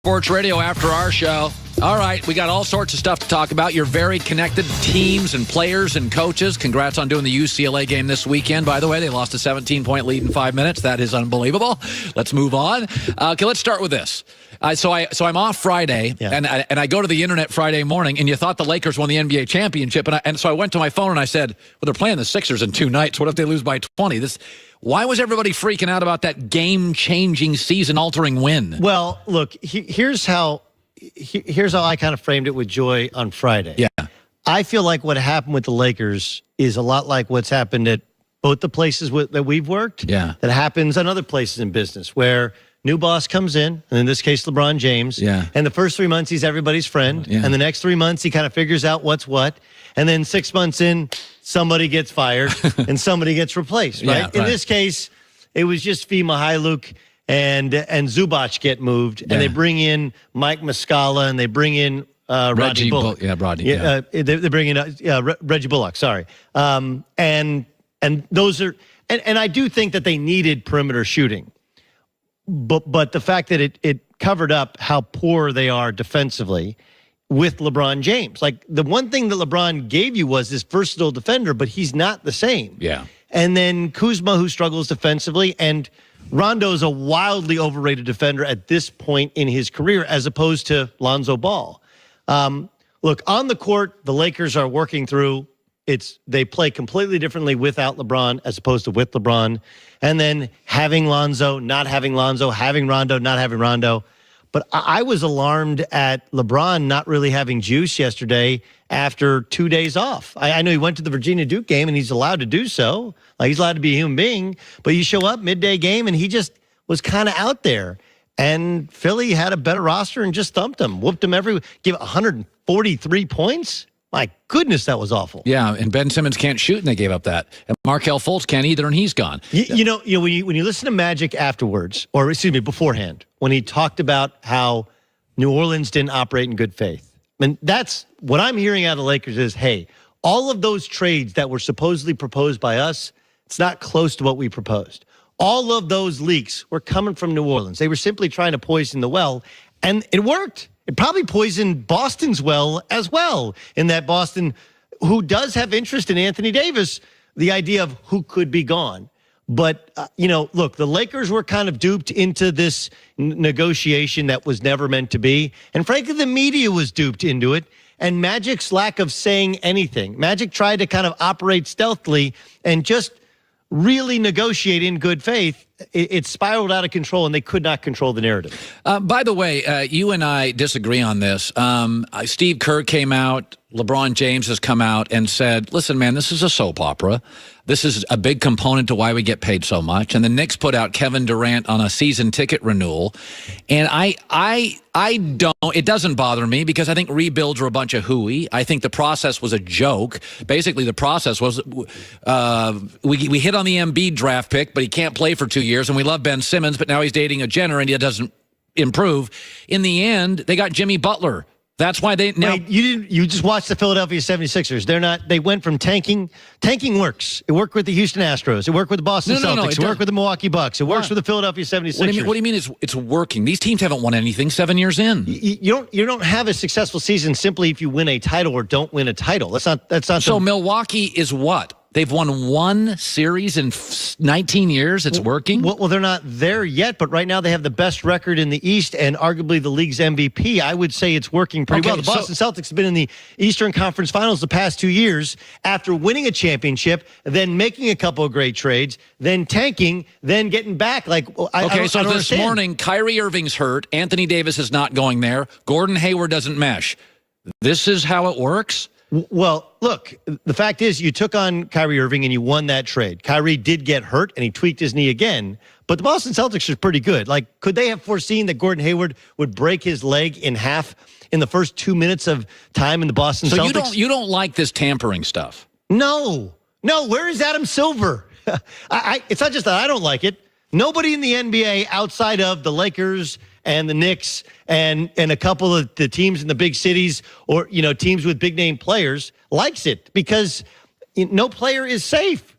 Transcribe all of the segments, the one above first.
Sports Radio after our show. All right, we got all sorts of stuff to talk about. You're very connected teams and players and coaches. Congrats on doing the UCLA game this weekend. By the way, they lost a 17-point lead in 5 minutes. That is unbelievable. Let's move on. Okay, let's start with this. So I'm off Friday, and I go to the internet Friday morning, and you thought the Lakers won the NBA championship, and so I went to my phone and I said, well, they're playing the Sixers in 2 nights. What if they lose by 20? Why was everybody freaking out about that game-changing, season-altering win? Well, look, here's how I kind of framed it with Joy on Friday. Yeah. I feel like what happened with the Lakers is a lot like what's happened at both the places that we've worked. Yeah. That happens in other places in business where new boss comes in, and in this case, LeBron James. Yeah. And the first 3 months, he's everybody's friend. Yeah. And the next 3 months, he kind of figures out what's what. And then 6 months in, somebody gets fired and somebody gets replaced, right? Yeah, right. In this case, it was just Fee Mihailuk and Zubac get moved, and they bring in Mike Muscala, and they bring in Rodney Bullock. They bring in Reggie Bullock. Sorry, and those are and I do think that they needed perimeter shooting, but the fact that it covered up how poor they are defensively with LeBron James. Like, the one thing that LeBron gave you was this versatile defender, but he's not the same. Yeah. And then Kuzma, who struggles defensively, and Rondo's a wildly overrated defender at this point in his career, as opposed to Lonzo Ball. Look, on the court, the Lakers are working through. They play completely differently without LeBron as opposed to with LeBron. And then having Lonzo, not having Lonzo, having Rondo, not having Rondo. But I was alarmed at LeBron not really having juice yesterday after 2 days off. I know he went to the Virginia Duke game, and he's allowed to do so. Like, he's allowed to be a human being. But you show up midday game, and he just was kind of out there. And Philly had a better roster and just thumped him, whooped him give 143 points. My goodness, that was awful. Yeah, and Ben Simmons can't shoot, and they gave up that. And Markelle Fultz can't either, and he's gone. You know, when you listen to Magic afterwards, or excuse me, beforehand, when he talked about how New Orleans didn't operate in good faith, and that's what I'm hearing out of the Lakers is, hey, all of those trades that were supposedly proposed by us, it's not close to what we proposed. All of those leaks were coming from New Orleans. They were simply trying to poison the well, and it worked. It probably poisoned Boston's well as well, in that Boston, who does have interest in Anthony Davis, the idea of who could be gone. But, look, the Lakers were kind of duped into this negotiation that was never meant to be. And frankly, the media was duped into it. And Magic's lack of saying anything. Magic tried to kind of operate stealthily and just really negotiate in good faith. It spiraled out of control, and they could not control the narrative. By the way, you and I disagree on this. Steve Kerr came out, LeBron James has come out and said, listen, man, this is a soap opera. This is a big component to why we get paid so much. And the Knicks put out Kevin Durant on a season ticket renewal. And I don't, it doesn't bother me, because I think rebuilds are a bunch of hooey. I think the process was a joke. Basically, the process was we hit on the Embiid draft pick, but he can't play for 2 years. And we love Ben Simmons, but now he's dating a Jenner and he doesn't improve. In the end, they got Jimmy Butler. That's why they now. Wait, you just watched the Philadelphia 76ers. They went from tanking. Tanking works. It worked with the Houston Astros. It worked with the Boston Celtics. It worked with the Milwaukee Bucks. It works with the Philadelphia 76ers. What do you mean it's working? These teams haven't won anything 7 years in. You don't have a successful season simply if you win a title or don't win a title. That's not So Milwaukee is what? They've won one series in 19 years. It's working? Well, they're not there yet, but right now they have the best record in the East and arguably the league's MVP. I would say it's working pretty well. The Boston Celtics have been in the Eastern Conference Finals the past 2 years after winning a championship, then making a couple of great trades, then tanking, then getting back. This morning, Kyrie Irving's hurt. Anthony Davis is not going there. Gordon Hayward doesn't mesh. This is how it works? Well, look, the fact is you took on Kyrie Irving and you won that trade. Kyrie did get hurt and he tweaked his knee again, but the Boston Celtics are pretty good. Like, could they have foreseen that Gordon Hayward would break his leg in half in the first 2 minutes of time in the Boston Celtics? So you don't like this tampering stuff? No. Where is Adam Silver? It's not just that I don't like it. Nobody in the NBA outside of the Lakers and the Knicks and a couple of the teams in the big cities, or teams with big name players, likes it, because no player is safe.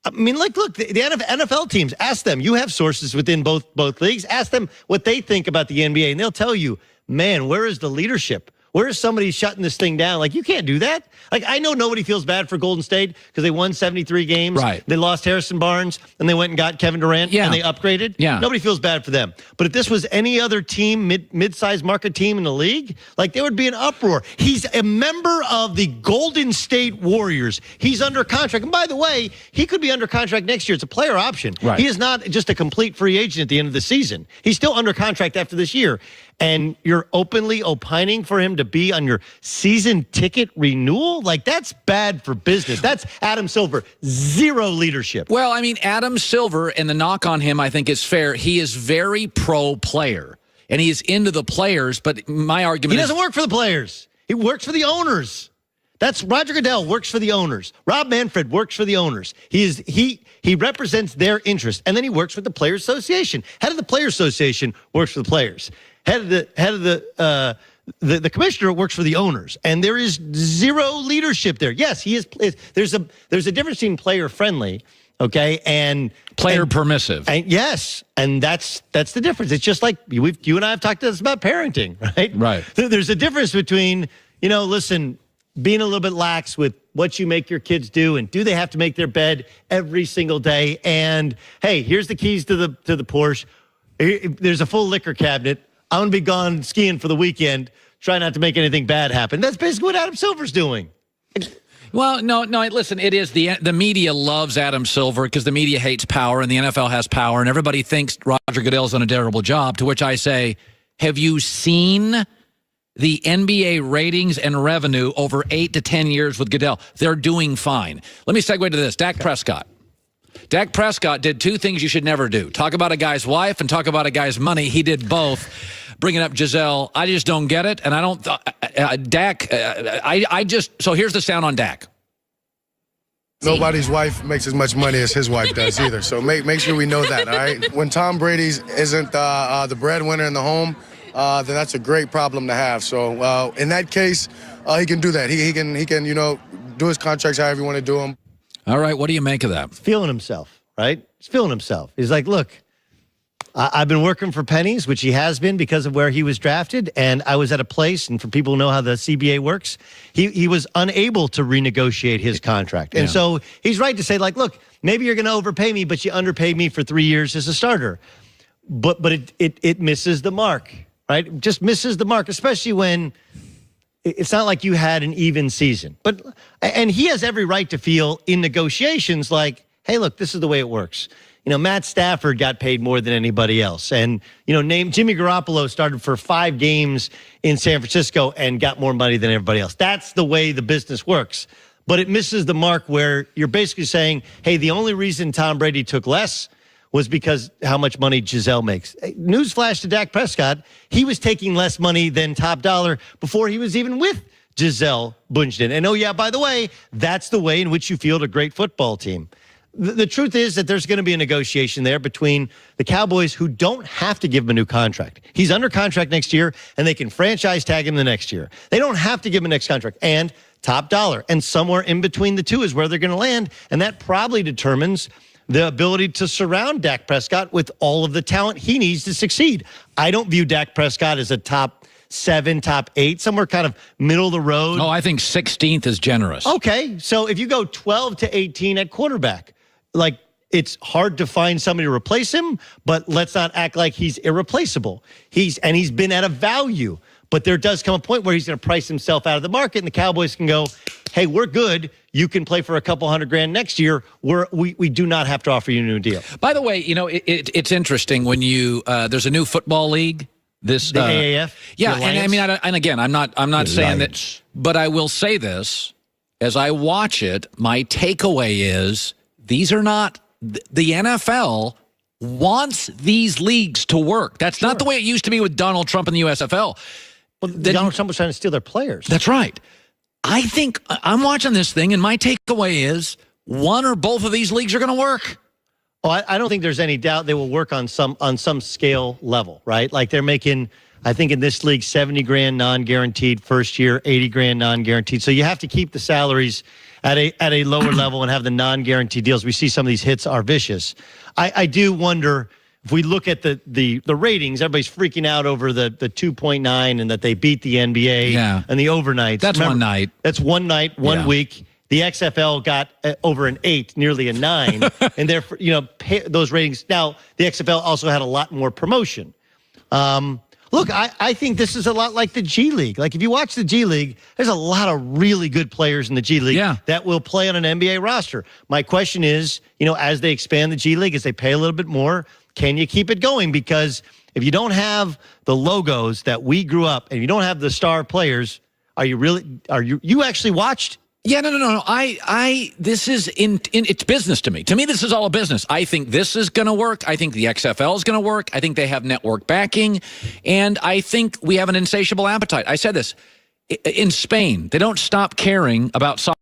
I mean, look, the NFL teams, ask them. You have sources within both leagues. Ask them what they think about the NBA, and they'll tell you man, where is the leadership? Where is somebody shutting this thing down? Like, you can't do that. Like, I know nobody feels bad for Golden State because they won 73 games. Right. They lost Harrison Barnes, and they went and got Kevin Durant, and they upgraded. Yeah. Nobody feels bad for them. But if this was any other team, mid-sized market team in the league, like, there would be an uproar. He's a member of the Golden State Warriors. He's under contract. And by the way, he could be under contract next year. It's a player option. Right. He is not just a complete free agent at the end of the season. He's still under contract after this year. And you're openly opining for him to be on your season ticket renewal? Like, that's bad for business. That's Adam Silver. Zero leadership. Well, I mean, Adam Silver, and the knock on him, I think, is fair. He is very pro-player, and he is into the players, but my argument is... He doesn't work for the players. He works for the owners. That's Roger Goodell works for the owners. Rob Manfred works for the owners. He represents their interest, and then he works with the Players Association. Head of the Players Association works for the players. Head of the commissioner works for the owners, and there is zero leadership there. Yes, he is. There's a difference between player friendly, okay, and player permissive. And yes, and that's the difference. It's just like you and I have talked to us about parenting, right? Right. There's a difference between, listen, being a little bit lax with what you make your kids do, and do they have to make their bed every single day? And hey, here's the keys to the Porsche. There's a full liquor cabinet. I'm going to be gone skiing for the weekend. Try not to make anything bad happen. That's basically what Adam Silver's doing. Well, no. Listen, it is the media loves Adam Silver because the media hates power and the NFL has power, and everybody thinks Roger Goodell's done a terrible job. To which I say, have you seen the NBA ratings and revenue over 8 to 10 years with Goodell? They're doing fine. Let me segue to this. Dak Prescott. Dak Prescott did two things you should never do. Talk about a guy's wife and talk about a guy's money. He did both. Bringing up Giselle, I just don't get it. And I don't, Dak, so here's the sound on Dak. Nobody's wife makes as much money as his wife does either. So make sure we know that, all right? When Tom Brady isn't the breadwinner in the home, then that's a great problem to have. So in that case, he can do that. He can do his contracts however you want to do them. All right, what do you make of that? He's feeling himself, right? He's feeling himself. He's like, look, I've been working for pennies, which he has been because of where he was drafted, and I was at a place, and for people who know how the CBA works, he was unable to renegotiate his contract. And so he's right to say, like, look, maybe you're going to overpay me, but you underpaid me for 3 years as a starter. But it misses the mark, right? It just misses the mark, especially when it's not like you had an even season. And he has every right to feel in negotiations like, hey, look, this is the way it works. Matt Stafford got paid more than anybody else. And, Jimmy Garoppolo started for 5 games in San Francisco and got more money than everybody else. That's the way the business works. But it misses the mark where you're basically saying, hey, the only reason Tom Brady took less was because how much money Giselle makes. Newsflash to Dak Prescott, he was taking less money than top dollar before he was even with Giselle Bundchen. And, oh, yeah, by the way, that's the way in which you field a great football team. The truth is that there's going to be a negotiation there between the Cowboys, who don't have to give him a new contract. He's under contract next year, and they can franchise tag him the next year. They don't have to give him a next contract. And top dollar. And somewhere in between the two is where they're going to land. And that probably determines the ability to surround Dak Prescott with all of the talent he needs to succeed. I don't view Dak Prescott as a top 7, top 8, somewhere kind of middle of the road. Oh, I think 16th is generous. Okay, so if you go 12 to 18 at quarterback, like, it's hard to find somebody to replace him, but let's not act like he's irreplaceable. He's been at a value, but there does come a point where he's going to price himself out of the market, and the Cowboys can go, hey, we're good. You can play for a couple $100,000 next year. We do not have to offer you a new deal. By the way, it's interesting when you there's a new football league. The AAF. Yeah, and I mean, and again, I'm not saying that, but I will say this: as I watch it, my takeaway is these are not the NFL wants these leagues to work. That's not the way it used to be with Donald Trump and the USFL. Well, Donald Trump was trying to steal their players. That's right. I think I'm watching this thing, and my takeaway is one or both of these leagues are going to work. Oh, I don't think there's any doubt they will work on some scale level, right? Like they're making, I think in this league, $70,000 non-guaranteed first year, $80,000 non-guaranteed. So you have to keep the salaries at a lower level and have the non-guaranteed deals. We see some of these hits are vicious. I do wonder if we look at the ratings, everybody's freaking out over the 2.9 and that they beat the NBA and the overnights. That's one night. That's one night, one week. The XFL got over an 8, nearly a 9, and therefore, those ratings. Now, the XFL also had a lot more promotion. Look, I think this is a lot like the G League. Like, if you watch the G League, there's a lot of really good players in the G League that will play on an NBA roster. My question is, as they expand the G League, as they pay a little bit more, can you keep it going? Because if you don't have the logos that we grew up, and you don't have the star players, you actually watched? Yeah, no. This is it's business to me. To me, this is all a business. I think this is going to work. I think the XFL is going to work. I think they have network backing. And I think we have an insatiable appetite. I said this. In Spain, they don't stop caring about soccer.